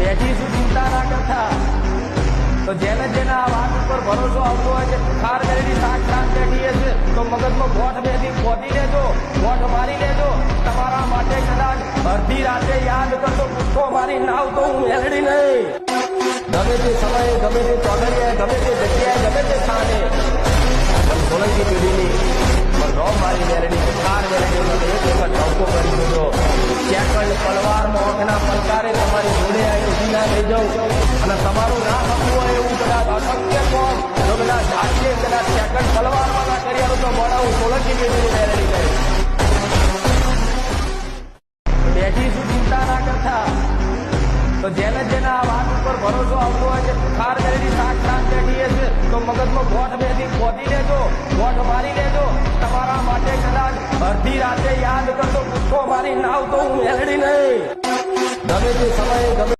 બેઠી શું ચિંતા ના કરતા તો જેને જેને આ વાત ઉપર ભરોસો આવતો હોય છે ખાર કરેલી શાક બેઠી છે તો મગજમાં ગોઠ બેઠી ખોદી લેજો, ગોઠ મારી લેજો. તમારા માટે કદાચ અડધી રાતે યાદ કરતો પૂછો મારી નાવ તો હું મેલડી નહીં. ગમે તે સમયે, ગમે તે ચોગડીએ, ગમે તે જગ્યાએ, ગમે તે સ્થાને સોલંકી પેઢીની રો મારી મેલડી ખાર મેલડી એક વખત નૌકો કરી દીધો. સેકન્ડ પલવારમાં ઓખના પલકારે તમારી જોડે આવી ઉભી ના થઈ જાઉં અને તમારું ના થતું હોય એવું કદાચ અશક્ય કોમ જો કદાચ જાતે કદાચ સેકન્ડ પલવારમાં ના કરી તો મોડા હું સોલંકી પેઢીની મેલડી કરી. બેઠી શું ચિંતા ના કરતા તો જેને જેને આ વાત ઉપર ભરોસો આવતો હોય છે ખાર કરેલી શાક બેઠી છે તો મગજમાં ગોઠ બેઠી ખોદી લેજો, ગોઠ મારી લેજો. તમારા માટે કદાચ અડધી રાતે યાદ કરતો પૂછો મારી નાવ તો હું મેલડી નહીં. ગમે તે સમયે, ગમે